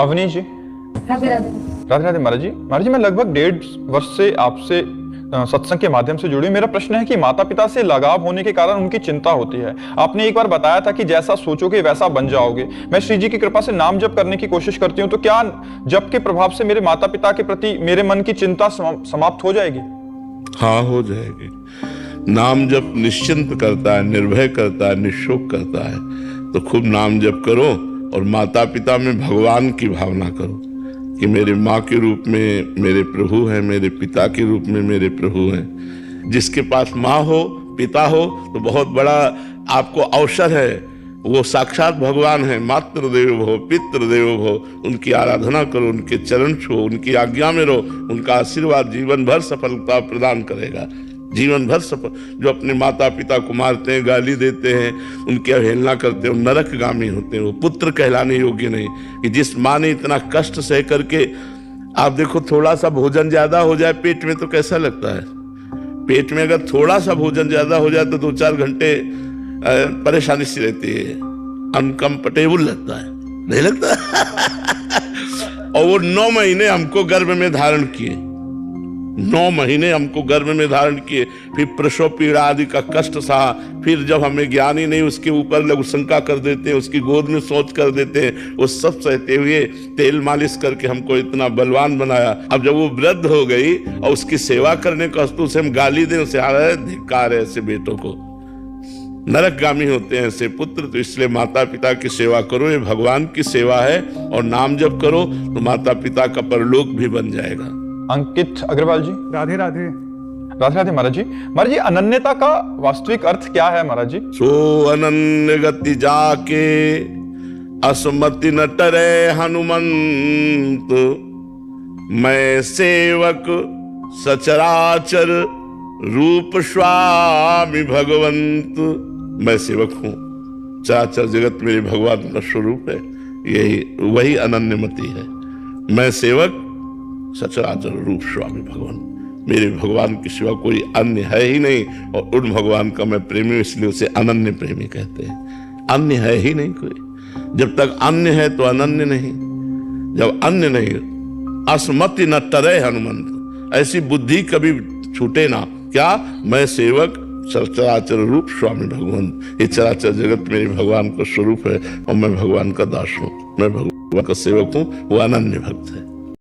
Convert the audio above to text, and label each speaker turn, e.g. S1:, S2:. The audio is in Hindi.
S1: अवनी जी।
S2: राधे राधे।
S1: राधे राधे महाराज जी। महाराज जी, मैं लगभग 1.5 वर्ष से आपसे सत्संग के माध्यम से जुड़ी। मेरा प्रश्न है कि माता पिता से लगाव होने के कारण उनकी चिंता होती है। आपने एक बार बताया था कि जैसा सोचोगे वैसा बन जाओगे। मैं श्री जी की कृपा से नाम जप करने की कोशिश करती हूँ, तो क्या जप के प्रभाव से मेरे माता पिता के प्रति मेरे मन की चिंता समाप्त हो जाएगी?
S3: हाँ, हो जाएगी। नाम जप निश्चिंत करता है, निर्भय करता है, निशोक करता है। तो खूब नाम जप करो और माता पिता में भगवान की भावना करो कि मेरे माँ के रूप में मेरे प्रभु हैं, मेरे पिता के रूप में मेरे प्रभु हैं। जिसके पास माँ हो, पिता हो, तो बहुत बड़ा आपको अवसर है। वो साक्षात भगवान है। मातृदेव भव पितृदेव भव। उनकी आराधना करो, उनके चरण छुओ, उनकी आज्ञा में रहो। उनका आशीर्वाद जीवन भर सफलता प्रदान करेगा। जीवन भर सफल। जो अपने माता पिता को मारते हैं, गाली देते हैं, उनकी अवहेलना करते हैं, वो नरकगामी होते हैं। वो पुत्र कहलाने योग्य नहीं। कि जिस माँ ने इतना कष्ट सह करके, आप देखो, थोड़ा सा भोजन ज्यादा हो जाए पेट में तो कैसा लगता है। पेट में अगर थोड़ा सा भोजन ज्यादा हो जाए तो 2-4 घंटे परेशानी सी रहती है, अनकंफर्टेबल लगता है, नहीं लगता? और वो 9 महीने हमको गर्भ में धारण किए। 9 महीने हमको गर्भ में धारण किए, फिर प्रसव पीड़ा आदि का कष्ट सहा। फिर जब हमें ज्ञान ही नहीं, उसके ऊपर लघु शंका कर देते हैं, उसकी गोद में सोच कर देते हैं। वो सब सहते हुए तेल मालिश करके हमको इतना बलवान बनाया। अब जब वो वृद्ध हो गई और उसकी सेवा करने का वस्तु से हम गाली दें, उसे आ रहा है, धिक्कार है ऐसे बेटों को। नरकगामी होते हैं ऐसे पुत्र। तो इसलिए माता पिता की सेवा करो, ये भगवान की सेवा है। और नाम जप करो तो माता पिता का परलोक भी बन जाएगा।
S1: अंकित अग्रवाल जी।
S4: राधे राधे।
S1: राधे राधे महाराज जी। महाराज जी, अनन्यता का वास्तविक अर्थ क्या है महाराज जी?
S3: सो अनन्य गति जाके असमति न टरे हनुमंत, मैं सेवक सचराचर रूप स्वामी भगवंत। मैं सेवक हूँ, चराचर जगत मेरे भगवान का स्वरूप है। यही वही अनन्यमति है। मैं सेवक सचराचर रूप स्वामी भगवान। मेरे भगवान की सिवा कोई अन्य है ही नहीं। और उन भगवान का मैं प्रेमी हूं, इसलिए उसे अनन्य प्रेमी कहते हैं। अन्य है ही नहीं कोई। जब तक अन्य है तो अनन्य नहीं। जब अन्य नहीं, असमति न टरे हनुमंत। ऐसी बुद्धि कभी छूटे ना। क्या? मैं सेवक चराचर रूप स्वामी भगवान। ये चराचर जगत मेरे भगवान का स्वरूप है और मैं भगवान का दास हूँ। मैं भगवान का सेवक हूँ। वो अनन्य भक्त है।